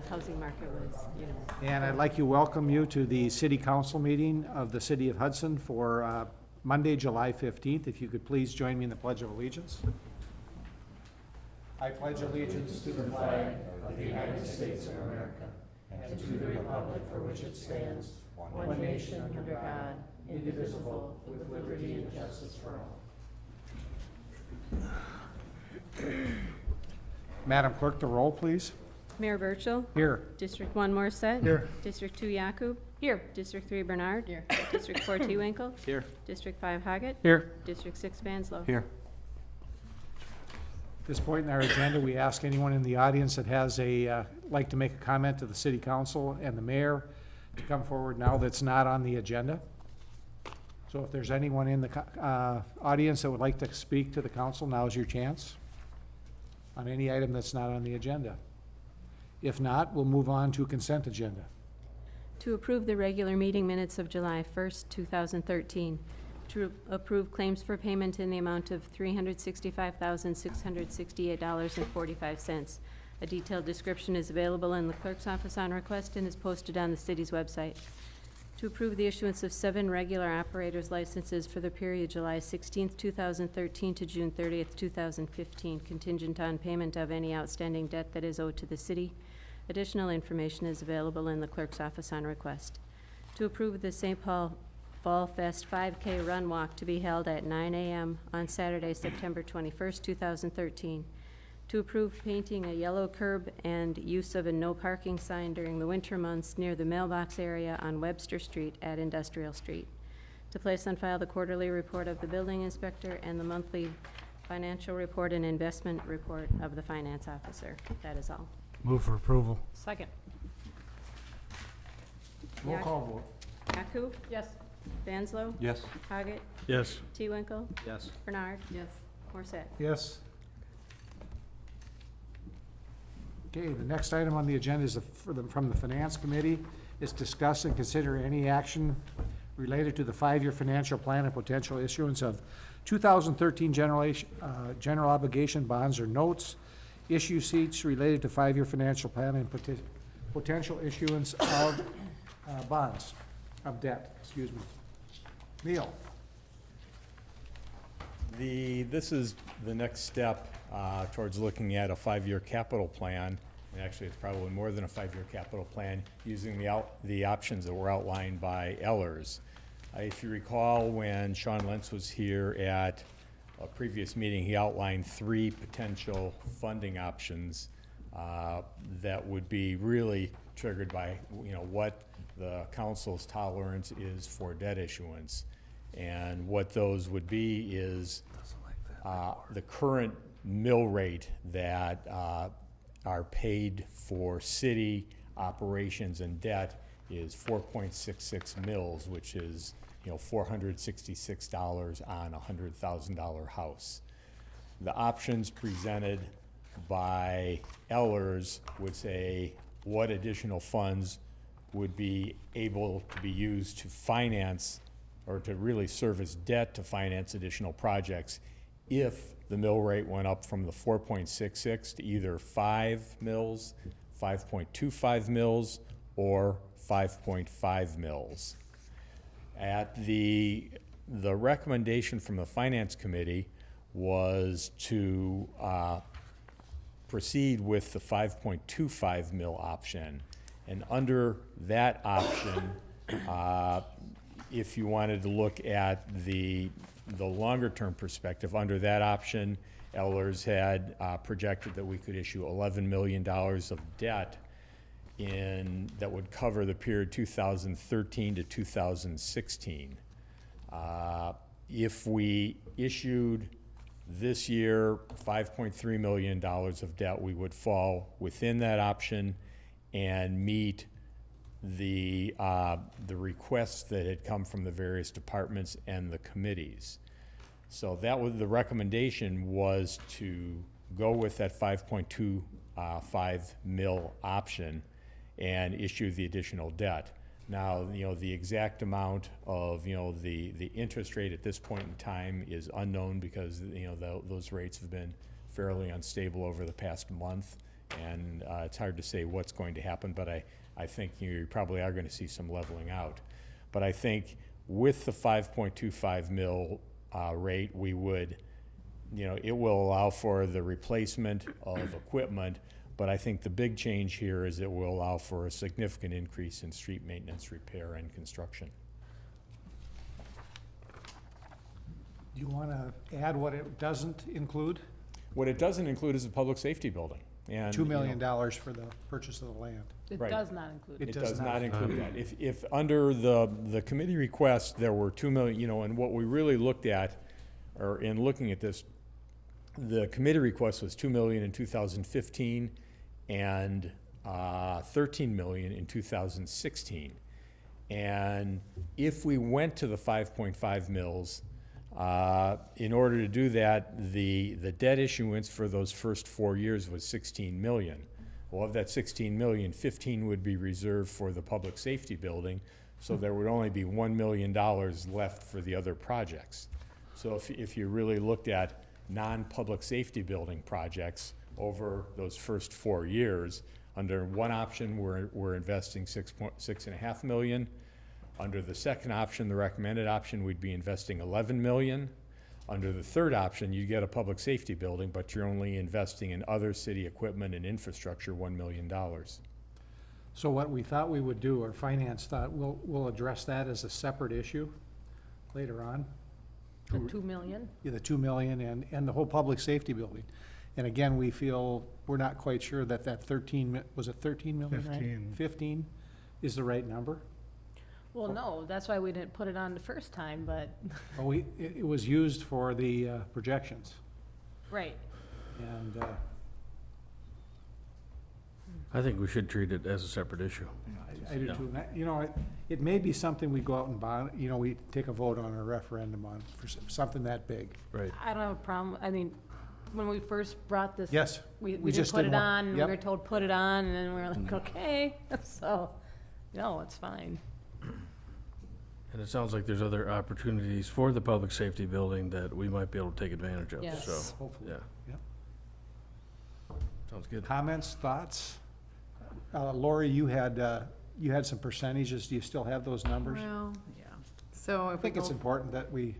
the housing market was, And I'd like to welcome you to the city council meeting of the city of Hudson for Monday, July 15th. If you could please join me in the Pledge of Allegiance. I pledge allegiance to the flag of the United States of America and to the republic for which it stands, one nation under God, indivisible, with liberty and justice for all. Madam Clerk, the roll, please. Mayor Burchill. Here. District 1 Morset. Here. District 2 Yakub. Here. District 3 Bernard. Here. District 4 T-Winkle. Here. District 5 Hoggett. Here. District 6 Vanslo. Here. At this point in our agenda, we ask anyone in the audience that has like to make a comment to the city council and the mayor to come forward now that's not on the agenda. So if there's anyone in the audience that would like to speak to the council, now's your chance on any item that's not on the agenda. If not, we'll move on to consent agenda. To approve the regular meeting minutes of July 1st, 2013. To approve claims for payment in the amount of $365,668.45. A detailed description is available in the clerk's office on request and is posted on the city's website. To approve the issuance of 7 regular operators licenses for the period July 16th, 2013 to June 30th, 2015, contingent on payment of any outstanding debt that is owed to the city. Additional information is available in the clerk's office on request. To approve the St. Paul Fall Fest 5K Run Walk to be held at 9 a.m. on Saturday, September 21st, 2013. To approve painting a yellow curb and use of a no parking sign during the winter months near the mailbox area on Webster Street at Industrial Street. To place on file the quarterly report of the building inspector and the monthly financial report and investment report of the finance officer. That is all. Move for approval. Second. Roll call vote. Yakub. Yes. Vanslo. Yes. Hoggett. Yes. T-Winkle. Yes. Bernard. Yes. Morset. Yes. Okay, the next item on the agenda is from the Finance Committee is discuss and consider any action related to the 5-year financial plan and potential issuance of 2013 general obligation bonds or notes, issue seats related to 5-year financial plan and potential issuance of bonds, of debt, excuse me. Neil. This is the next step towards looking at a 5-year capital plan, and actually it's probably more than a 5-year capital plan, using the options that were outlined by Ellers. If you recall, when Sean Lentz was here at a previous meeting, he outlined 3 potential funding options that would be really triggered by what the council's tolerance is for debt issuance. And what those would be is the current mill rate that are paid for city operations and debt is 4.66 mills, which is $466 on a $100,000 house. The options presented by Ellers would say what additional funds would be able to be used to finance or to really service debt to finance additional projects if the mill rate went up from the 4.66 to either 5 mills, 5.25 mills, or 5.5 mills. At the recommendation from the Finance Committee was to proceed with the 5.25 mil option. And under that option, if you wanted to look at the longer term perspective, under that option, Ellers had projected that we could issue $11 million of debt that would cover the period 2013 to 2016. If we issued this year $5.3 million of debt, we would fall within that option and meet the requests that had come from the various departments and the committees. So that was the recommendation, was to go with that 5.25 mil option and issue the additional debt. Now, the exact amount of, the interest rate at this point in time is unknown because, those rates have been fairly unstable over the past month. And it's hard to say what's going to happen, but I think you probably are going to see some leveling out. But I think with the 5.25 mil rate, we would, it will allow for the replacement of equipment, but I think the big change here is it will allow for a significant increase in street maintenance, repair, and construction. Do you want to add what it doesn't include? What it doesn't include is a public safety building. And, $2 million for the purchase of the land. It Right. does not include It it. It does does not. not include that. If under the committee request, there were 2 million, and what we really looked at, or in looking at this, the committee request was 2 million in 2015 and 13 million in 2016. And if we went to the 5.5 mils, in order to do that, the debt issuance for those first 4 years was 16 million. Well, of that 16 million, 15 would be reserved for the public safety building, so there would only be $1 million left for the other projects. So if you really looked at non-public safety building projects over those first 4 years, under one option, we're investing 6.5 million. Under the second option, the recommended option, we'd be investing 11 million. Under the third option, you get a public safety building, but you're only investing in other city equipment and infrastructure $1 million. So what we thought we would do, or finance thought, we'll address that as a separate issue later on. The 2 million? Yeah, the 2 million and the whole public safety building. And again, we feel, we're not quite sure that 13, was it 13 million? 15. 15 is the right number. Well, no, that's why we didn't put it on the first time, but, Well, it was used for the projections. right. And I think we should treat it as a separate issue. I do too. And it may be something we go out and bond, we take a vote on a referendum on for something that big. Right. I don't have a problem, I mean, when we first brought this. Yes. We we didn't just put didn't it want- on, we yep. were told, put it on, and then we were like, okay, so, no, it's fine. And it sounds like there's other opportunities for the public safety building that we might be able to take advantage of, Yes. so, Hopefully. yeah. Yep. Sounds good. Comments, thoughts? Lori, you had some percentages. Do you still have those numbers? Well, yeah. So I if we think it's go, important that we,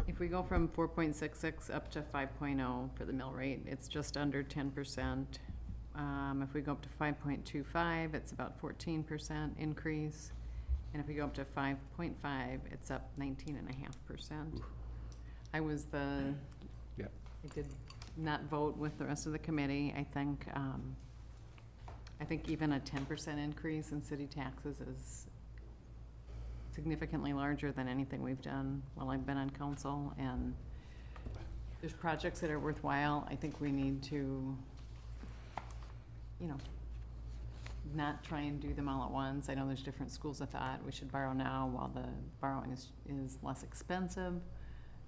if we go from 4.66 up to 5.0 for the mill rate, it's just under 10%. If we go up to 5.25, it's about 14% increase. And if we go up to 5.5, it's up 19.5%. I was Yep. I did not vote with the rest of the committee. I think even a 10% increase in city taxes is significantly larger than anything we've done while I've been on council, and there's projects that are worthwhile. I think we need to, not try and do them all at once. I know there's different schools of thought. We should borrow now while the borrowing is less expensive.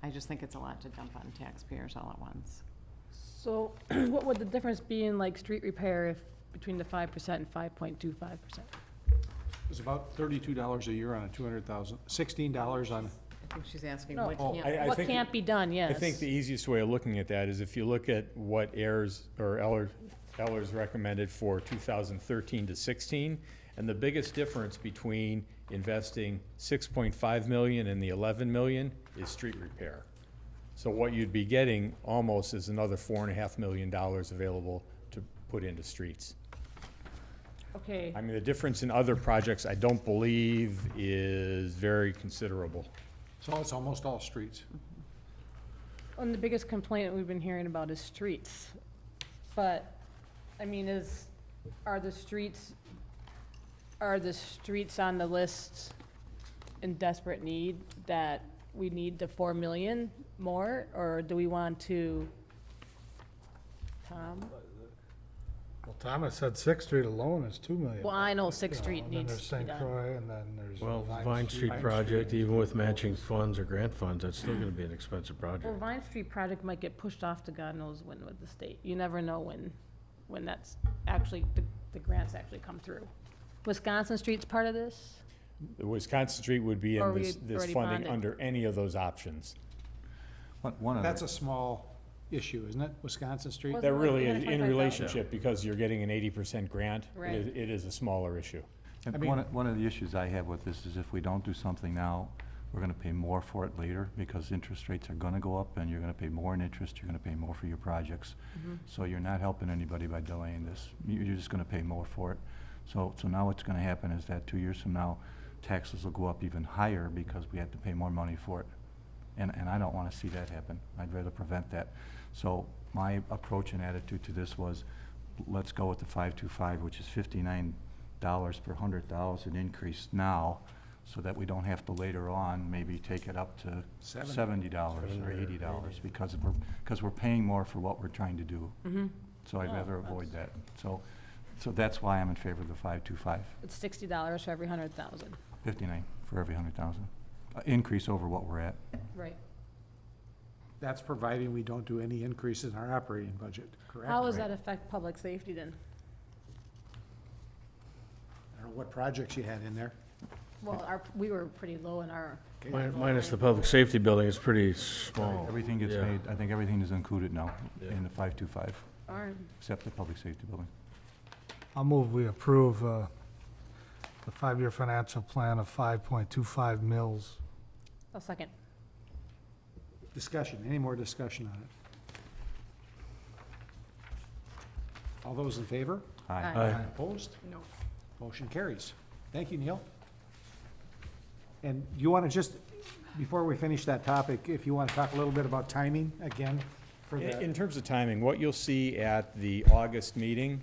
I just think it's a lot to dump on taxpayers all at once. So what would the difference be in like street repair if, between the 5% and 5.25%? it's about $32 a year on a 200,000, $16 on, I think she's asking No. what Oh, can't. I What think- can't be done, yes. I think the easiest way of looking at that is if you look at what Eller's recommended for 2013 to 16, and the biggest difference between investing 6.5 million and the 11 million is street repair. So what you'd be getting almost is another $4.5 million available to put into streets. Okay, I mean, the difference in other projects, I don't believe is very considerable. so it's almost all streets. and the biggest complaint we've been hearing about is streets. But, I mean, are the streets on the list in desperate need that we need the 4 million more, or do we want to, Tom? Well, Thomas said Sixth Street alone is 2 million. Well, I know Sixth Street And then needs there's to be St. done. Croix, and then there's. Well, Vine Street project, even with matching funds or grant funds, that's still gonna be an expensive Well, project. Vine Street project might get pushed off to God knows when with the state. You never know when that's actually, the grants actually come through. Wisconsin Street's part of this? The Wisconsin Street would be Or in we this already funding bonded? under any of those options. One of That's the, a small, issue, isn't it? Wisconsin Street? Was- That really Yeah, is in 25,000. relationship, because you're getting an 80% grant. Right. It is a smaller issue. I And mean- one of the issues I have with this is if we don't do something now, we're gonna pay more for it later, because interest rates are gonna go up, and you're gonna pay more in interest, you're gonna pay more for your projects. So you're not helping anybody by delaying this. You're just gonna pay more for it. So now what's gonna happen is that 2 years from now, taxes will go up even higher because we have to pay more money for it. And I don't wanna see that happen. I'd rather prevent that. So my approach and attitude to this was, let's go with the 525, which is $59 per 100,000 increase now, so that we don't have to later on maybe take it up to $70 or $80, because we're paying more for what we're trying to do. So I'd rather avoid that. So that's why I'm in favor of the 525, It's $60 for every 100,000. 59 for every 100,000. Increase over what we're at. Right. That's providing we don't do any increases in our operating budget, correct? How does Right. that affect public safety then? I don't know what projects you had in there. Well, we were pretty low in our, Minus the public safety building is pretty small. Everything gets Yeah. made, I think everything is included now Yeah. in the 525, our, except the public safety building. I'll move we approve, the 5-year financial plan of 5.25 mils. a second. Discussion, any more discussion on it? All those in favor? Aye. Aye. Opposed? No. Motion carries. Thank you, Neil. And you want to just, before we finish that topic, if you want to talk a little bit about timing again for the, In terms of timing, what you'll see at the August meeting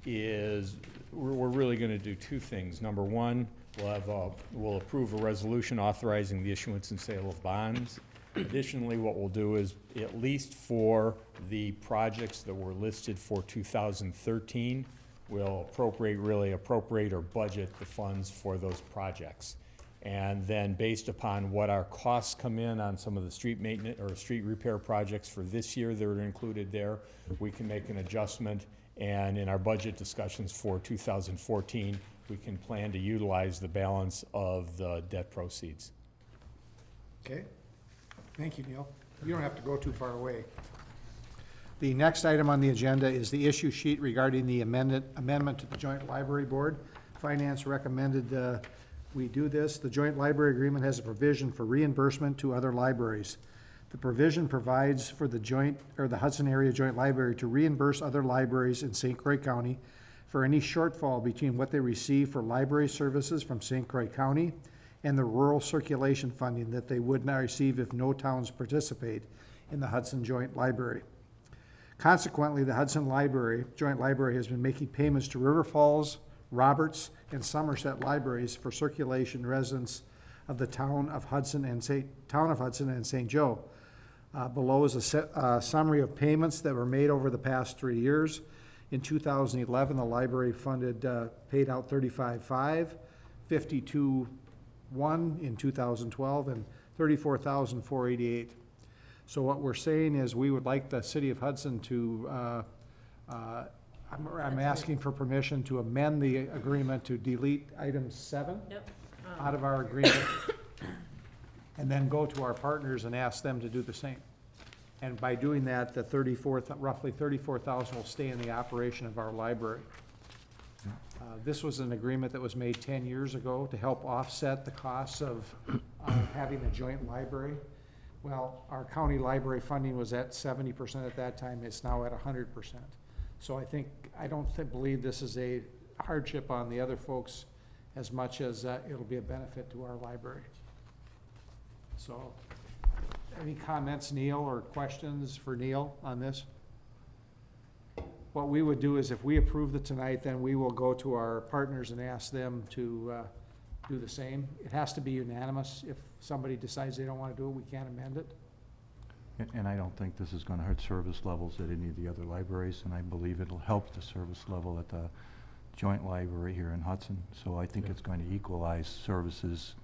is, we're really gonna do two things. Number one, we'll approve a resolution authorizing the issuance and sale of bonds. Additionally, what we'll do is, at least for the projects that were listed for 2013, we'll appropriate or budget the funds for those projects. And then, based upon what our costs come in on some of the street maintenance or street repair projects for this year that are included there, we can make an adjustment. And in our budget discussions for 2014, we can plan to utilize the balance of the debt proceeds. okay? Thank you, Neil. You don't have to go too far away. The next item on the agenda is the issue sheet regarding the amendment to the Joint Library Board. Finance recommended we do this. The Joint Library Agreement has a provision for reimbursement to other libraries. The provision provides for the Hudson Area Joint Library to reimburse other libraries in St. Croix County for any shortfall between what they receive for library services from St. Croix County and the rural circulation funding that they would not receive if no towns participate in the Hudson Joint Library. Consequently, the Hudson Joint Library has been making payments to River Falls, Roberts, and Somerset libraries for circulation residents of the town of Hudson and St. Joe. Below is a summary of payments that were made over the past 3 years. In 2011, the library paid out $35,500, $52,100 in 2012, and $34,488. So what we're saying is we would like the city of Hudson to, I'm asking for permission to amend the agreement to delete item 7 out of our agreement, and then go to our partners and ask them to do the same. And by doing that, the roughly $34,000 will stay in the operation of our library. This was an agreement that was made 10 years ago to help offset the costs of having a joint library. Well, our county library funding was at 70% at that time, it's now at 100%. So I don't believe this is a hardship on the other folks as much as it'll be a benefit to our library. So, any comments, Neil, or questions for Neil on this? What we would do is if we approve it tonight, then we will go to our partners and ask them to do the same. It has to be unanimous. If somebody decides they don't want to do it, we can't amend it. And I don't think this is gonna hurt service levels at any of the other libraries, and I believe it'll help the service level at the joint library here in Hudson. So I think it's going to equalize services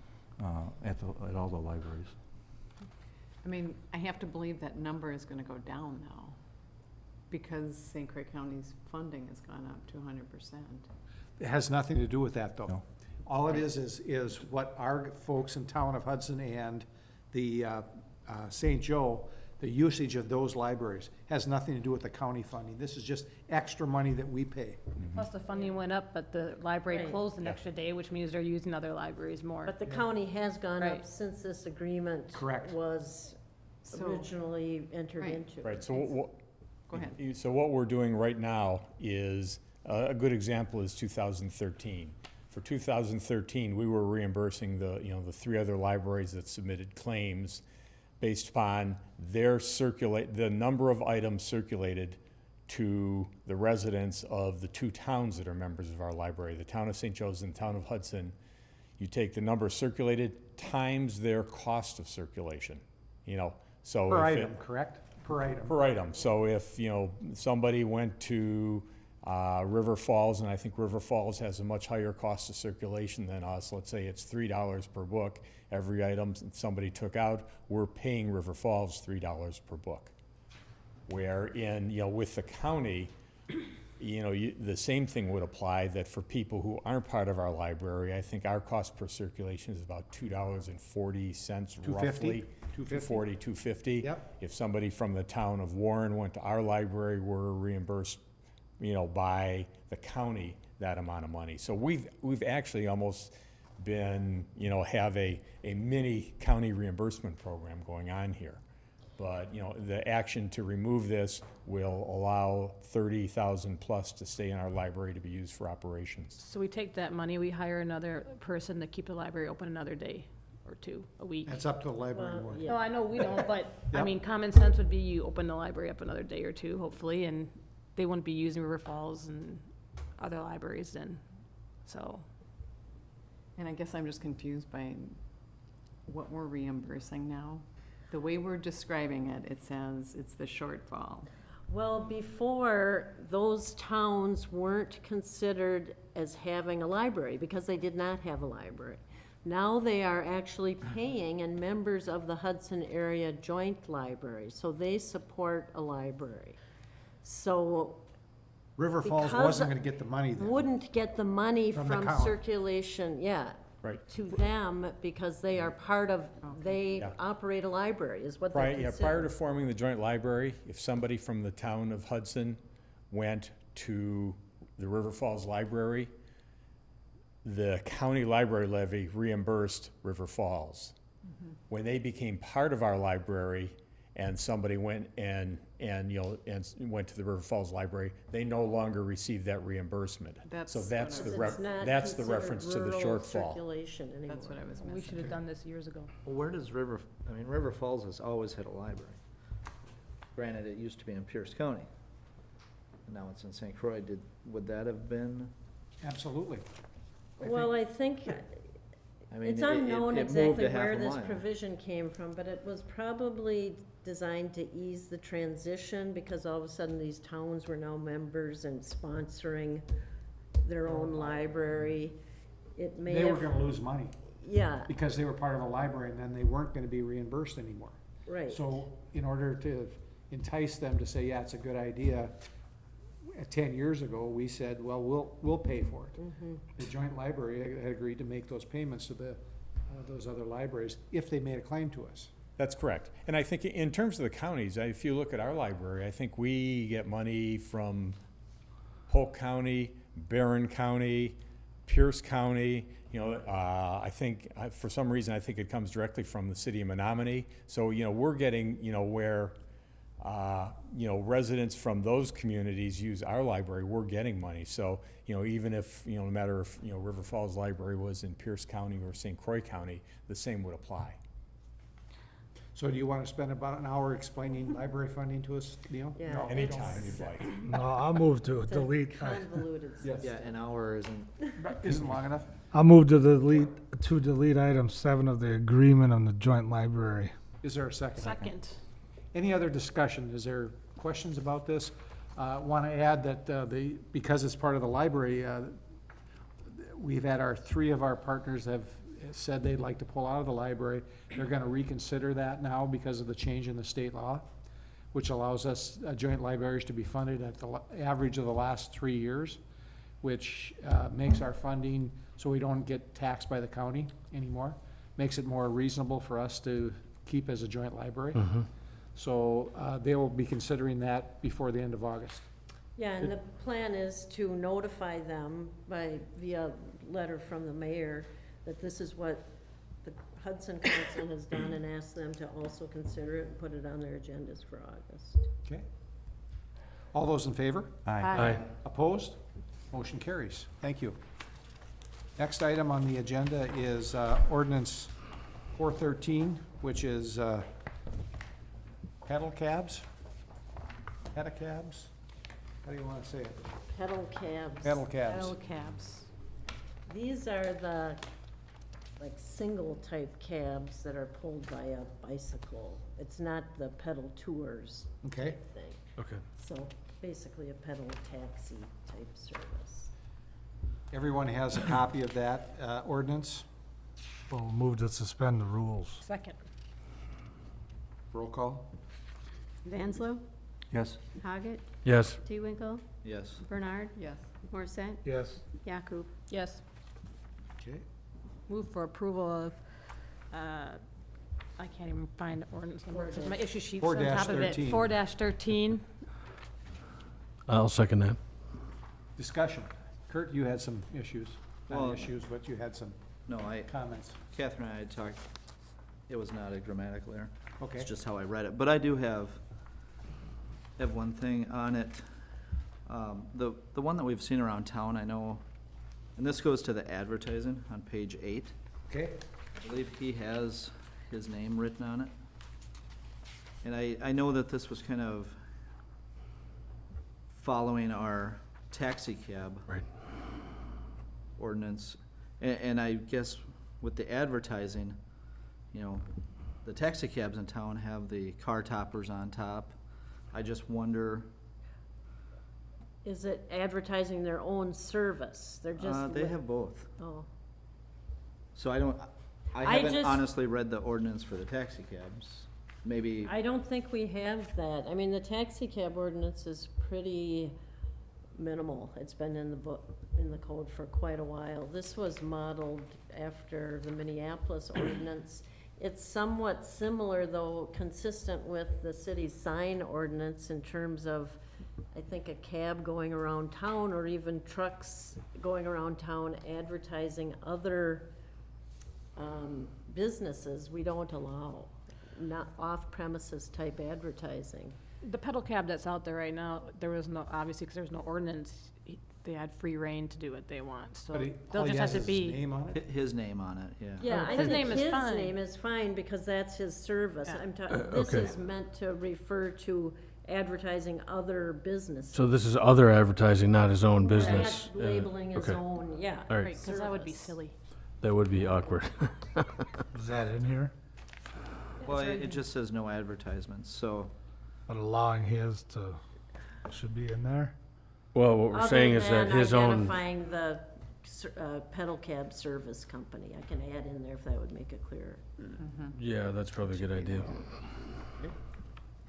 at all the libraries. I mean, I have to believe that number is gonna go down now, because St. Croix County's funding has gone up to 100%. It has nothing to do with that, though. No. All it is what our folks in town of Hudson and the St. Joe, the usage of those libraries. Has nothing to do with the county funding. This is just extra money that we pay. Plus the funding went up, but the library Right. closed an extra day, which means they're using other libraries more. But the county has gone up Right. since this agreement Correct. was So- originally entered Right. into. Right, so what? Go ahead. So what we're doing right now is, a good example is 2013. For 2013, we were reimbursing the 3 other libraries that submitted claims based upon the number of items circulated to the residents of the 2 towns that are members of our library, the town of St. Joe's and the town of Hudson. You take the number circulated times their cost of circulation, so. Per if it- item, correct? Per item. Per item. So if, somebody went to River Falls, and I think River Falls has a much higher cost of circulation than us, let's say it's $3 per book, every item somebody took out, we're paying River Falls $3 per book. Where with the county, the same thing would apply, that for people who aren't part of our library, I think our cost per circulation is about $2.40 roughly. 250? $2.50. Yep. If somebody from the town of Warren went to our library, we're reimbursed, by the county that amount of money. So we've actually almost been, have a mini county reimbursement program going on here. But, the action to remove this will allow 30,000 plus to stay in our library to be used for operations. So we take that money, we hire another person to keep the library open another day or 2 a week. That's up to the library Well, board. yeah. No, I know we don't, but, I Yep. mean, common sense would be you open the library up another day or 2, hopefully, and they wouldn't be using River Falls and other libraries then, so. And I guess I'm just confused by what we're reimbursing now. The way we're describing it, it says it's the shortfall. Well, before, those towns weren't considered as having a library because they did not have a library. Now they are actually paying and members of the Hudson Area Joint Library, so they support a library. So River Falls Because- wasn't gonna get the money then. wouldn't get the money From the from county. circulation yet Right. to them because they are part of, they Yeah. operate a library is what they Prior consider. to forming the joint library, if somebody from the town of Hudson went to the River Falls Library, the county library levy reimbursed River Falls. When they became part of our library and somebody went and went to the River Falls Library, they no longer received that reimbursement. That's So what that's I the was- Because it's not that's the considered reference to the rural shortfall. circulation anymore. That's what I was We should missing. have done this years ago. Well, where does River Falls has always had a library. Granted, it used to be in Pierce County. Now it's in St. Croix. Would that have been, Absolutely. Well, I think, I mean, it's it unknown moved exactly a half where a this mile. provision came from, but it was probably designed to ease the transition because all of a sudden these towns were now members and sponsoring their own library. It may They were have, gonna lose money yeah, because they were part of a library and then they weren't gonna be reimbursed anymore. right. So in order to entice them to say, yeah, it's a good idea, 10 years ago, we said, well, we'll pay for it. Mhm. The joint library had agreed to make those payments to those other libraries if they made a claim to us. That's correct. And I think in terms of the counties, if you look at our library, I think we get money from Polk County, Barron County, Pierce County. I think, for some reason, I think it comes directly from the city of Menominee. So, we're getting, where, residents from those communities use our library, we're getting money. So, even if, no matter if, River Falls Library was in Pierce County or St. Croix County, the same would apply. So do you wanna spend about an hour explaining library funding to us, Neil? Yeah. No. Anytime you'd like. No, I'll move to It's a delete, convoluted Yes. Yeah, an hour isn't, Isn't long enough? I'll move to delete item 7 of the agreement on the joint library. Is there a second? Second. Any other discussion? Is there questions about this? Want to add that because it's part of the library, we've had 3 of our partners have said they'd like to pull out of the library. They're going to reconsider that now because of the change in the state law, which allows us joint libraries to be funded at the average of the last 3 years, which makes our funding so we don't get taxed by the county anymore. Makes it more reasonable for us to keep as a joint library. So they will be considering that before the end of August. Yeah, and the plan is to notify them via letter from the mayor that this is what the Hudson Council has done, and ask them to also consider it and put it on their agendas for August. Okay? All those in favor? Aye. Opposed? Motion carries. Thank you. Next item on the agenda is ordinance 413, which is pedicabs? Pedicabs? How do you want to say it? Pedal cabs. Pedal cabs. L cabs. These are the, like, single-type cabs that are pulled by a bicycle. It's not the pedal tours Okay. type thing. Okay. So basically a pedal taxi type service. Everyone has a copy of that ordinance. Well, move to suspend the rules. Second. Roll call. Vanslo, Yes? Haggett, Yes. T-Winkle, Yes. Bernard, Yes. Morset, Yes. Yakub. Yes. Okay. Move for approval of, I can't even find the ordinance number, because my issue sheet's on top of it. 4-13. 4-13. I'll second that. Discussion. Kurt, you had some issues. Well- Not issues, but you had some No, comments. Catherine and I had talked, it was not a grammatical error. Okay. It's just how I read it, but I do have one thing on it. The one that we've seen around town, I know, and this goes to the advertising on page 8. Okay. I believe he has his name written on it. And I know that this was kind of following our taxi cab Right. ordinance. And I guess with the advertising, you know, the taxi cabs in town have the car toppers on top. I just wonder, Is it advertising their own service? They're just. they have both. Oh, So I I haven't just- honestly read the ordinance for the taxi cabs. Maybe, I don't think we have that. I mean, the taxi cab ordinance is pretty minimal. It's been in the book, in the code for quite a while. This was modeled after the Minneapolis ordinance. It's somewhat similar, though, consistent with the city's sign ordinance in terms of, I think, a cab going around town, or even trucks going around town advertising other businesses we don't allow, not off-premises type advertising. The pedal cab that's out there right now, there was no, obviously, because there's no ordinance, they had free reign to do what they want, so But they'll all he just have has to is his be. name on it? his name on it, yeah. Yeah, I His think name is his fine. name is fine, because that's his service. Yeah. I'm talking, this okay. is meant to refer to advertising other businesses. So this is other advertising, not his own business. Not labeling his okay. own, yeah. All right. Right, because that would be service. silly. That would be awkward. Is that in here? Well, it just says no advertisements, so, But allowing his to, should be in there? Well, what we're saying is that his Other own, than identifying the pedal cab service company, I can add in there if that would make it clearer. yeah, that's probably a good idea.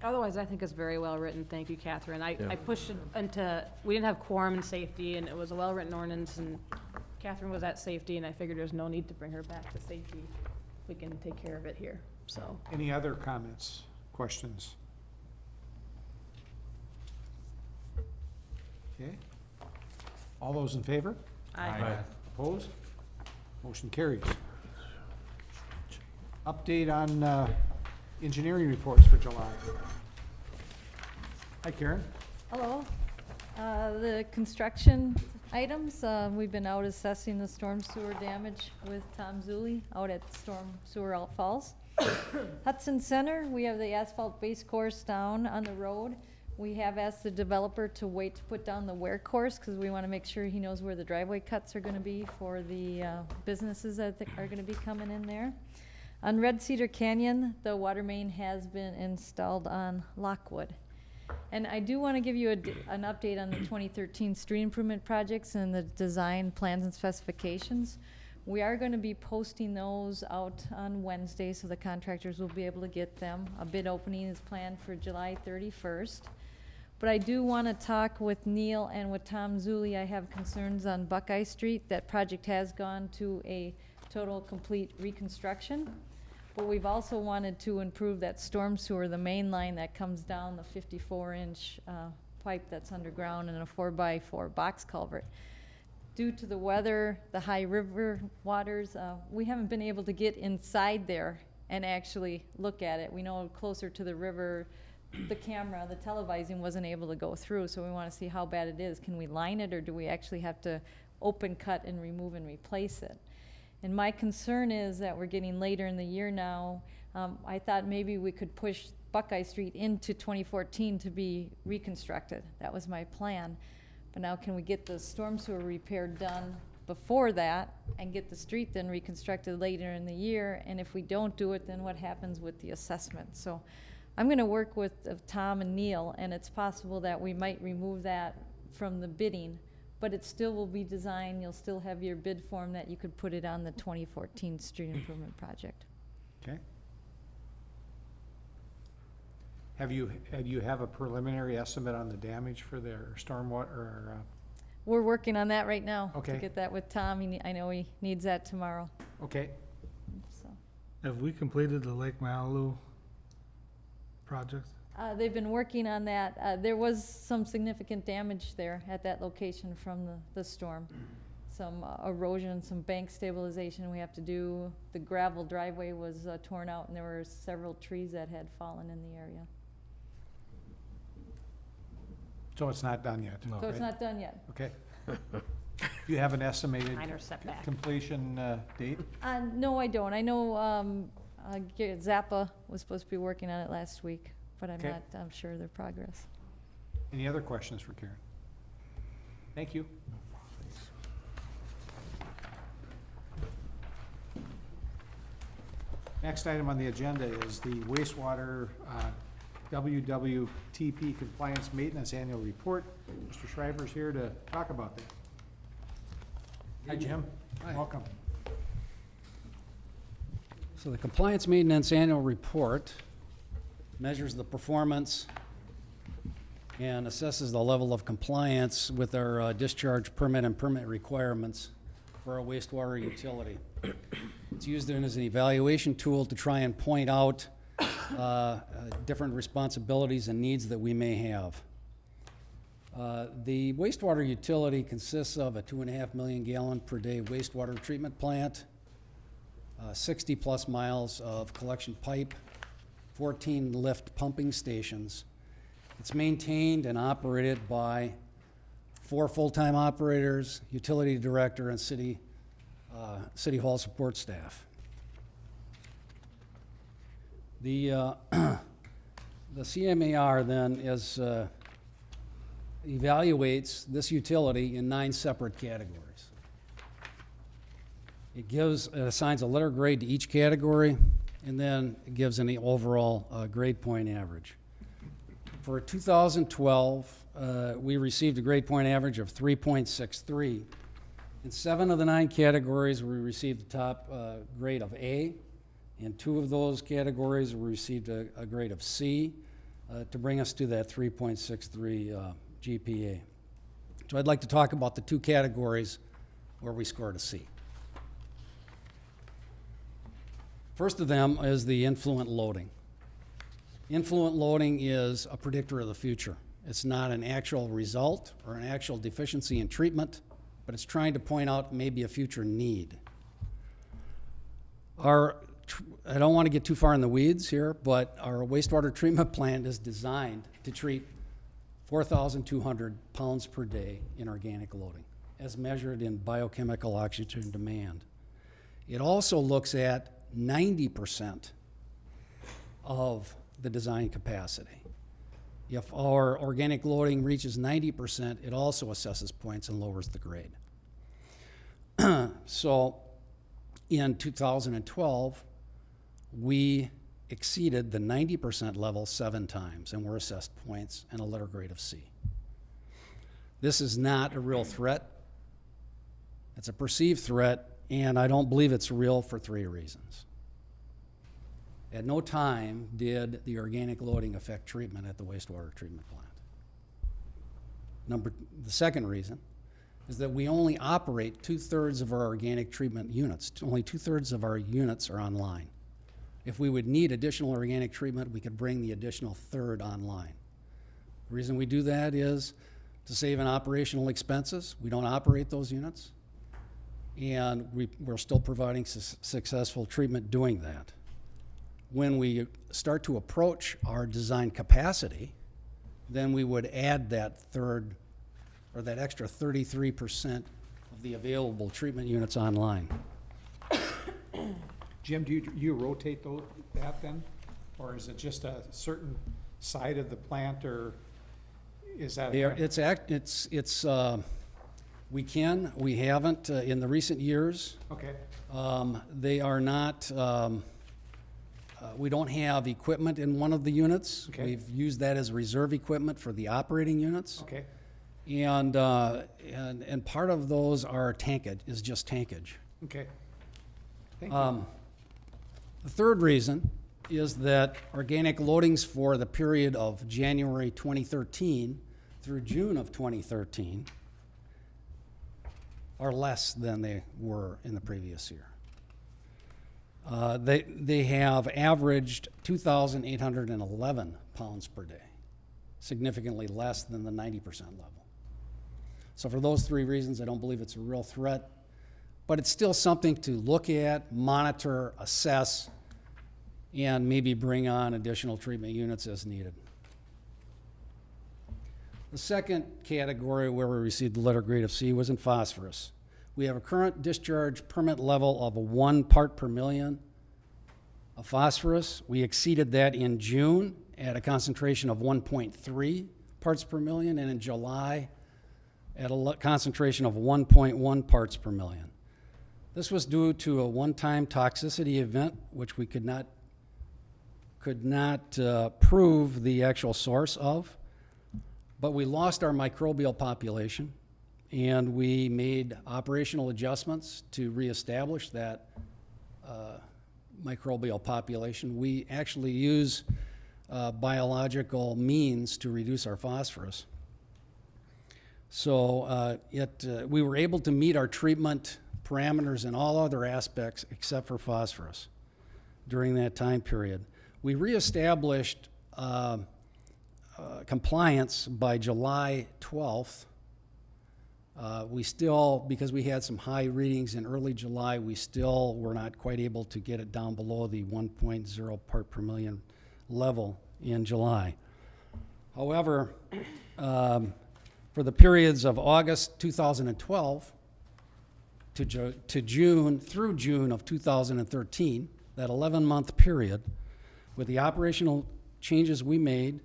Otherwise, I think it's very well written, thank you, Catherine. I Yeah. pushed it into, we didn't have quorum and safety, and it was a well-written ordinance, and Catherine was at safety, and I figured there's no need to bring her back to safety. We can take care of it here, so. Any other comments, questions? Okay. All those in favor? Aye. Opposed? Motion carries. Update on engineering reports for July. Hi, Karen. Hello. The construction items, we've been out assessing the storm sewer damage with Tom Zuli out at Storm Sewer Out Falls. Hudson Center, we have the asphalt base course down on the road. We have asked the developer to wait to put down the wear course, because we want to make sure he knows where the driveway cuts are going to be for the businesses that are going to be coming in there. On Red Cedar Canyon, the water main has been installed on Lockwood. And I do want to give you an update on the 2013 street improvement projects and the design plans and specifications. We are going to be posting those out on Wednesday, so the contractors will be able to get them. A bid opening is planned for July 31st. But I do want to talk with Neil and with Tom Zuli. I have concerns on Buckeye Street. That project has gone to a total complete reconstruction. But we've also wanted to improve that storm sewer, the main line that comes down the 54-inch pipe that's underground and a 4x4 box culvert. Due to the weather, the high river waters, we haven't been able to get inside there and actually look at it. We know closer to the river, the camera, the televising wasn't able to go through, so we want to see how bad it is. Can we line it, or do we actually have to open cut and remove and replace it? And my concern is that we're getting later in the year now. I thought maybe we could push Buckeye Street into 2014 to be reconstructed. That was my plan. But now can we get the storm sewer repair done before that and get the street then reconstructed later in the year? And if we don't do it, then what happens with the assessment? So I'm gonna work with Tom and Neil, and it's possible that we might remove that from the bidding, but it still will be designed. You'll still have your bid form that you could put it on the 2014 street improvement project. Okay. Have you have a preliminary estimate on the damage for their stormwater, or, We're working on that right now. Okay. To get that with Tom. I know he needs that tomorrow, okay, so. Have we completed the Lake Malibu project? They've been working on that. There was some significant damage there at that location from the storm. Some erosion, some bank stabilization we have to do. The gravel driveway was torn out, and there were several trees that had fallen in the area. so it's not done yet? No. So it's right? not done yet. Okay. You have an estimated Minor setback. completion date? No, I don't. I know Zappa was supposed to be working on it last week, but Okay. I'm sure of their progress. Any other questions for Karen? Thank you. Next item on the agenda is the wastewater WWTP Compliance Maintenance Annual Report. Mr. Shriver's here to talk about that. Hi, Jim. Welcome. So the Compliance Maintenance Annual Report measures the performance and assesses the level of compliance with our discharge permit and permit requirements for our wastewater utility. It's used as an evaluation tool to try and point out different responsibilities and needs that we may have. The wastewater utility consists of a 2.5 million gallon per day wastewater treatment plant, 60-plus miles of collection pipe, 14 lift pumping stations. It's maintained and operated by 4 full-time operators, utility director, and city hall support staff. The CMAR then evaluates this utility in 9 separate categories. It assigns a letter grade to each category, and then it gives an overall grade point average. For 2012, we received a grade point average of 3.63. In 7 of the 9 categories, we received the top grade of A. In 2 of those categories, we received a grade of C to bring us to that 3.63 GPA. So I'd like to talk about the 2 categories where we scored a C. First of them is the influent loading. Influent loading is a predictor of the future. It's not an actual result or an actual deficiency in treatment, but it's trying to point out maybe a future need. I don't want to get too far in the weeds here, but our wastewater treatment plant is designed to treat 4,200 pounds per day in organic loading, as measured in biochemical oxygen demand. It also looks at 90% of the design capacity. If our organic loading reaches 90%, it also assesses points and lowers the grade. So in 2012, we exceeded the 90% level 7 times and were assessed points and a letter grade of C. This is not a real threat. It's a perceived threat, and I don't believe it's real for 3 reasons. At no time did the organic loading affect treatment at the wastewater treatment plant. The second reason is that we only operate 2/3 of our organic treatment units. Only 2/3 of our units are online. if we would need additional organic treatment, we could bring the additional third online. The reason we do that is to save in operational expenses. We don't operate those units, and we're still providing successful treatment doing that. When we start to approach our design capacity, then we would add that third, or that extra 33% of the available treatment units online. Jim, do you rotate that then? Or is it just a certain side of the plant, or is that? We haven't in the recent years. Okay, They are not, we don't have equipment in one of the units. Okay. We've used that as reserve equipment for the operating units. okay, And part of those are just tankage. okay. Thank you. The third reason is that organic loadings for the period of January 2013 through June of 2013 are less than they were in the previous year. They have averaged 2,811 pounds per day, significantly less than the 90% level. So for those three reasons, I don't believe it's a real threat, but it's still something to look at, monitor, assess, and maybe bring on additional treatment units as needed. The second category where we received the letter grade of C was in phosphorus. We have a current discharge permit level of 1 part per million of phosphorus. We exceeded that in June at a concentration of 1.3 parts per million, and in July at a concentration of 1.1 parts per million. This was due to a one-time toxicity event, which we could not prove the actual source of, but we lost our microbial population, and we made operational adjustments to reestablish that microbial population. We actually use biological means to reduce our phosphorus. So we were able to meet our treatment parameters in all other aspects except for phosphorus during that time period. We reestablished compliance by July 12th. We still, because we had some high readings in early July, we still were not quite able to get it down below the 1.0 part per million level in July. However, for the periods of August 2012 to June, through June of 2013, that 11-month period, with the operational changes we made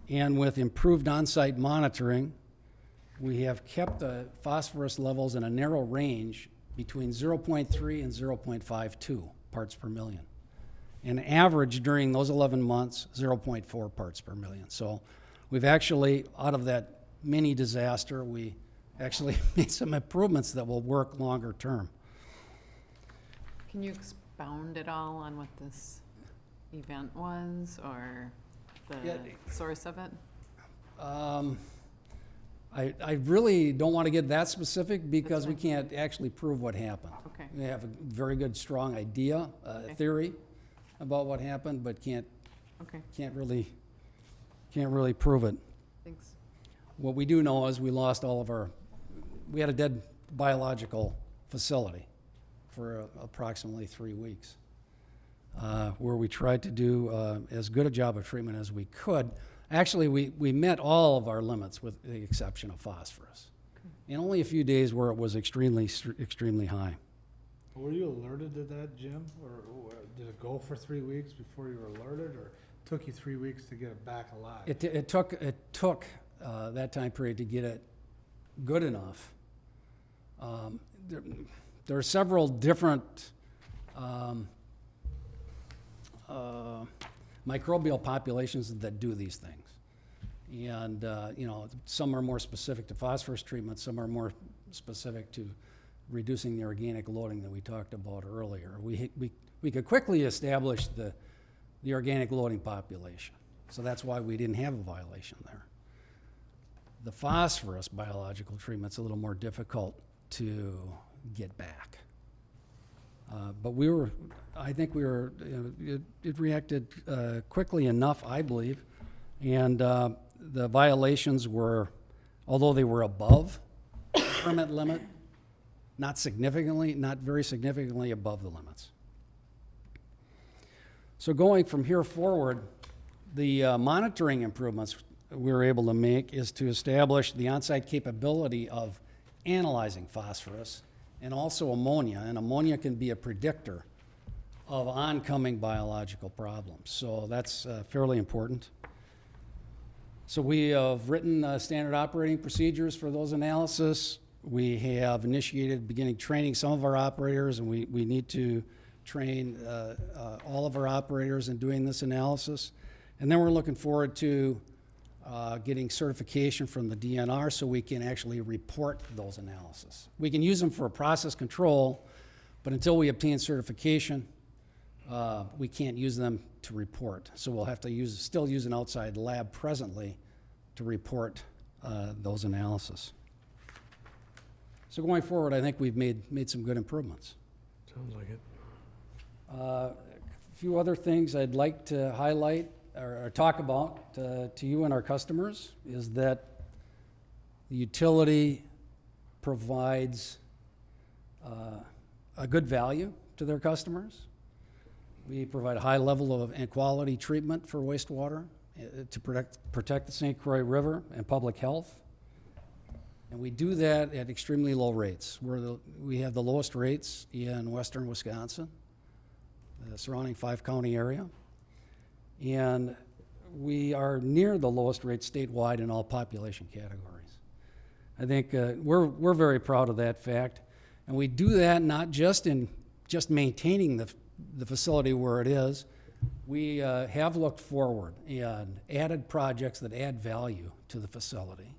and with improved on-site monitoring, we have kept the phosphorus levels in a narrow range between 0.3 and 0.52 parts per million. And average during those 11 months, 0.4 parts per million. So we've actually, out of that mini disaster, we actually made some improvements that will work longer term. Can you expound at all on what this event was, or the source of it? I really don't want to get that specific because we can't actually prove what happened. Okay. We have a very good, strong idea, theory about what happened, but can't really prove it. Thanks. What we do know is we lost we had a dead biological facility for approximately 3 weeks, where we tried to do as good a job of treatment as we could. Actually, we met all of our limits with the exception of phosphorus. In only a few days where it was extremely high. Were you alerted to that, Jim? Or did it go for 3 weeks before you were alerted, or it took you 3 weeks to get it back alive? It took that time period to get it good enough. There are several different microbial populations that do these things. And, some are more specific to phosphorus treatment, some are more specific to reducing the organic loading that we talked about earlier. We could quickly establish the organic loading population. So that's why we didn't have a violation there. The phosphorus biological treatment's a little more difficult to get back. But I think we were, it reacted quickly enough, I believe. And the violations were, although they were above the permit limit, not very significantly above the limits. So going from here forward, the monitoring improvements we were able to make is to establish the on-site capability of analyzing phosphorus and also ammonia. And ammonia can be a predictor of oncoming biological problems. So that's fairly important. So we have written standard operating procedures for those analysis. We have initiated beginning training some of our operators, and we need to train all of our operators in doing this analysis. And then we're looking forward to getting certification from the DNR so we can actually report those analysis. We can use them for process control, but until we obtain certification, we can't use them to report. So we'll have to still use an outside lab presently to report those analysis. So going forward, I think we've made some good improvements. Sounds like it. A few other things I'd like to highlight or talk about to you and our customers is that the utility provides a good value to their customers. We provide a high level of and quality treatment for wastewater to protect the St. Croix River and public health. And we do that at extremely low rates. We have the lowest rates in western Wisconsin, the surrounding 5-county area. And we are near the lowest rate statewide in all population categories. I think we're very proud of that fact. And we do that not just in maintaining the facility where it is. We have looked forward and added projects that add value to the facility.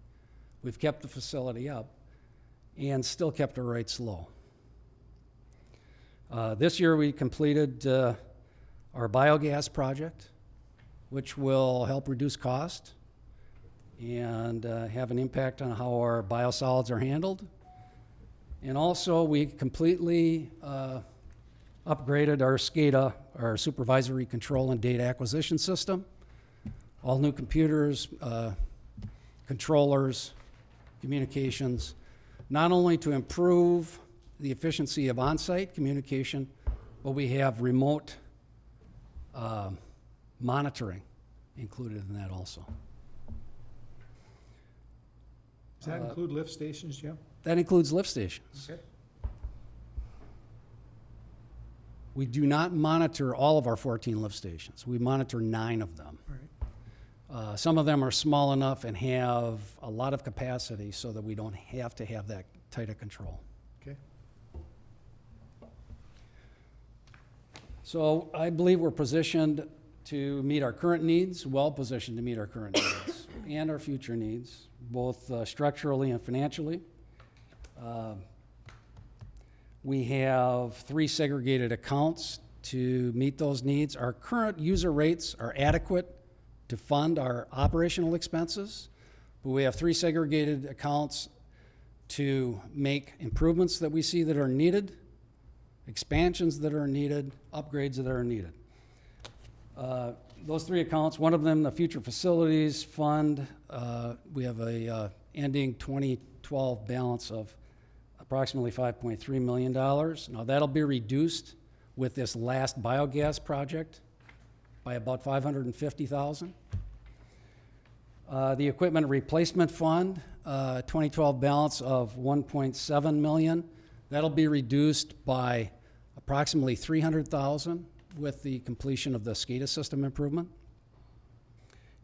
We've kept the facility up and still kept our rates low. This year we completed our biogas project, which will help reduce cost and have an impact on how our biosolids are handled. And also we completely upgraded our SCADA, our supervisory control and data acquisition system. All new computers, controllers, communications, not only to improve the efficiency of on-site communication, but we have remote monitoring included in that also. Does that include lift stations, Jim? That includes lift stations. Okay. We do not monitor all of our 14 lift stations. We monitor 9 of them. Right. Some of them are small enough and have a lot of capacity so that we don't have to have that tight a control. Okay. So I believe we're positioned to meet our current needs, well positioned to meet our current needs and our future needs, both structurally and financially. We have 3 segregated accounts to meet those needs. Our current user rates are adequate to fund our operational expenses, but we have 3 segregated accounts to make improvements that we see that are needed, expansions that are needed, upgrades that are needed. Those 3 accounts, one of them, the Future Facilities Fund, we have a ending 2012 balance of approximately $5.3 million. Now that'll be reduced with this last biogas project by about $550,000. The Equipment Replacement Fund, 2012 balance of $1.7 million. That'll be reduced by approximately $300,000 with the completion of the SCADA system improvement.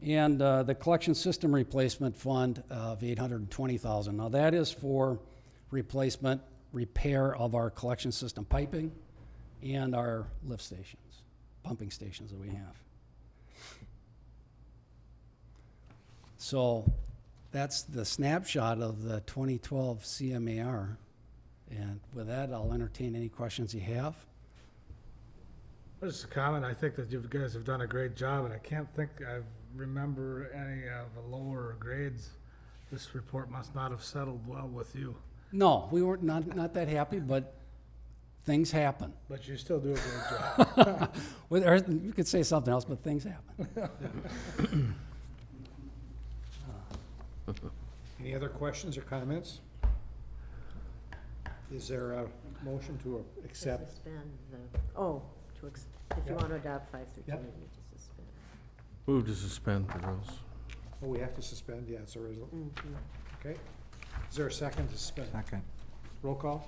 And the Collection System Replacement Fund of $820,000. Now that is for replacement, repair of our collection system piping and our lift stations, pumping stations that we have. So that's the snapshot of the 2012 CMAR. And with that, I'll entertain any questions you have. Just a comment, I think that you guys have done a great job, and I can't think I remember any of the lower grades. This report must not have settled well with you. No, we weren't not that happy, but things happen. But you still do a great job. Well, or you could say something else, but things happen. Any other questions or comments? Is there a motion to accept? Suspend the, if you want to adopt 5 through 10, Yep. you need to suspend. Move to suspend the rules. Oh, we have to suspend, yeah, it's a resolution. Mhm. Okay. Is there a second to suspend? Second. Roll call?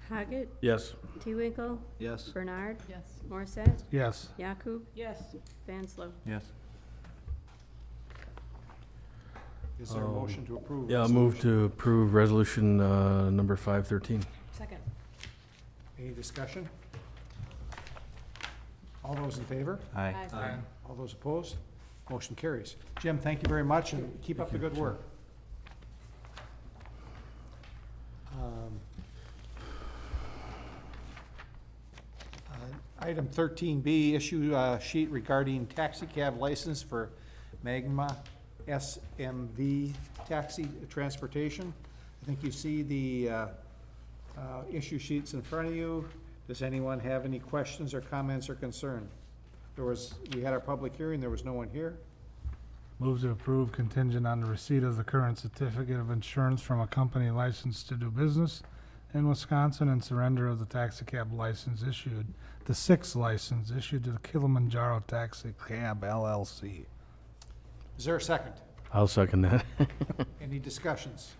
Haggett, Yes. T-Winkle, Yes. Bernard, Yes. Morset, Yes. Yakub, Yes. Vanslo. Yes. Is there a motion to approve? Yeah, I'll move resolution? to approve resolution number 513. Second. Any discussion? All those in favor? Aye. All those opposed? Motion carries. Jim, thank you very much, and keep up the good work. Item 13B, issue sheet regarding taxi cab license for Magma SMV Taxi Transportation. I think you see the issue sheets in front of you. Does anyone have any questions or comments or concern? We had our public hearing, there was no one here. Move to approve contingent on the receipt of the current certificate of insurance from a company licensed to do business in Wisconsin and surrender of the taxi cab license issued, the 6th license issued to the Kilimanjaro Taxi Cab LLC. Is there a second? I'll second that. Any discussions?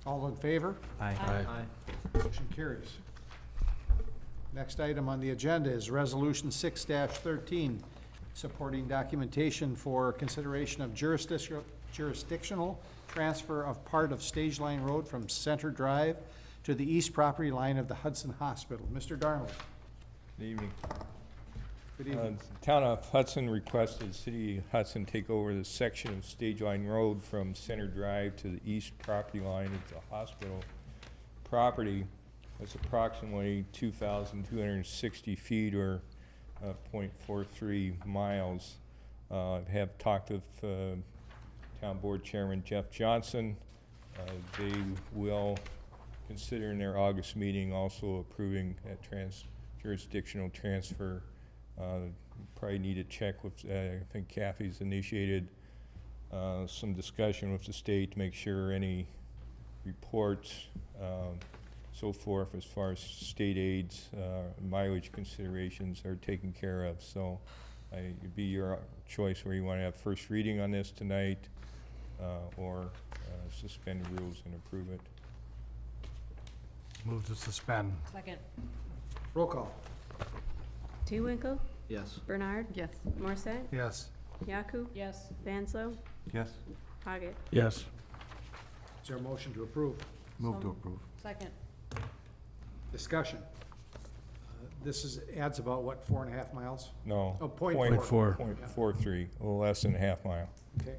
All in favor? Aye. Motion carries. Next item on the agenda is Resolution 6-13, supporting documentation for consideration of jurisdictional transfer of part of Stage Line Road from Center Drive to the east property line of the Hudson Hospital. Mr. Darnley. Good evening. Good evening. Town of Hudson requested City of Hudson take over the section of Stage Line Road from Center Drive to the east property line of the hospital property. It's approximately 2,260 feet or 0.43 miles. I have talked with Town Board Chairman Jeff Johnson. They will consider in their August meeting also approving that jurisdictional transfer. Probably need to check with, I think Kathy's initiated some discussion with the state to make sure any reports, so forth, as far as state aids, mileage considerations are taken care of. So it'd be your choice where you want to have first reading on this tonight or suspend the rules and approve it. Move to suspend. Second. Roll call. T-Winkle, Yes. Bernard, Yes. Morset, Yes. Yakub, Yes. Vanslo, Yes. Haggett. Yes. Is there a motion to approve? Move to approve. Second. Discussion. This adds about, what, 4.5 miles? No. Oh, point Point four. 0.43, a little less than a half mile. Okay.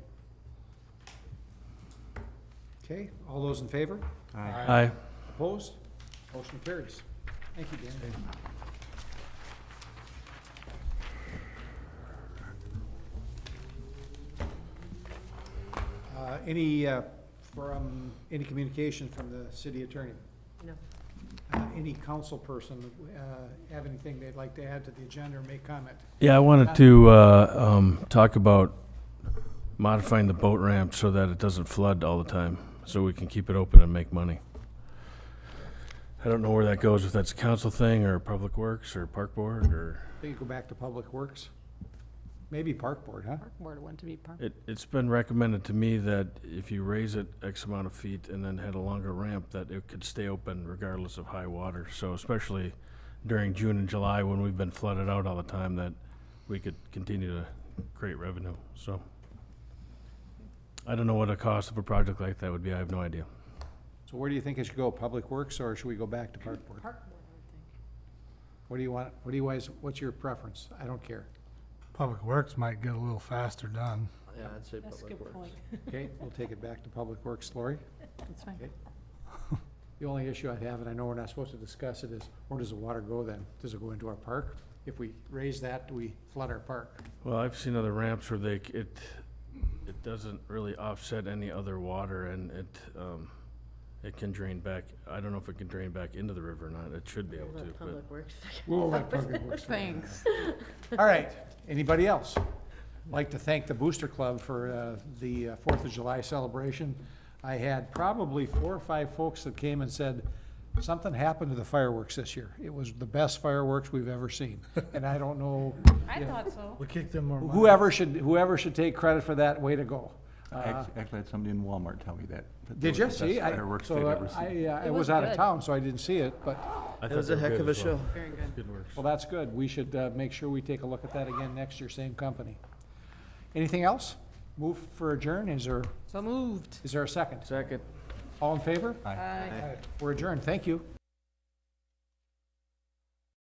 Okay, all those in favor? Aye. Opposed? Motion carries. Thank you, Dan. Any communication from the city attorney? No. Any council person have anything they'd like to add to the agenda or make comment? Yeah, I wanted to talk about modifying the boat ramp so that it doesn't flood all the time, so we can keep it open and make money. I don't know where that goes, if that's a council thing, or Public Works, or Park Board, or... I think you go back to Public Works. Maybe Park Board, huh? Park board went to be park. It's been recommended to me that if you raise it X amount of feet and then had a longer ramp, that it could stay open regardless of high water. So especially during June and July, when we've been flooded out all the time, that we could continue to create revenue, so. I don't know what the cost of a project like that would be, I have no idea. So where do you think it should go, Public Works, or should we go back to Park Board? Park board, I would think. What do you want, what do you guys, what's your preference? I don't care. Public Works might get a little faster done. Yeah, I'd say That's a Public good Works. point. Okay, we'll take it back to Public Works. Lori? That's fine. Okay. The only issue I'd have, and I know we're not supposed to discuss it, is where does the water go then? Does it go into our park? If we raise that, do we flood our park? Well, I've seen other ramps where it doesn't really offset any other water, and it can drain back, I don't know if it can drain back into the river or not, it should be able to, Let but. Public Works. We'll let Public Works figure it out. Thanks. All right, anybody else? I'd like to thank the Booster Club for the 4th of July celebration. I had probably 4 or 5 folks that came and said, something happened to the fireworks this year. It was the best fireworks we've ever seen. And I don't know, I thought so. We kicked them more money. whoever should take credit for that, way to go. Actually, I had somebody in Walmart tell me that. Did you? See, Best fireworks they've ever seen. I It was was out of good. town, so I didn't see it, but, I It thought was they a were heck good of a as well. show. Very good. Good works. well, that's good. We should make sure we take a look at that again next year, same company. Anything else? Move for adjourn, is there So moved. a second? Second. All in favor? Aye. Aye. We're adjourned, thank you.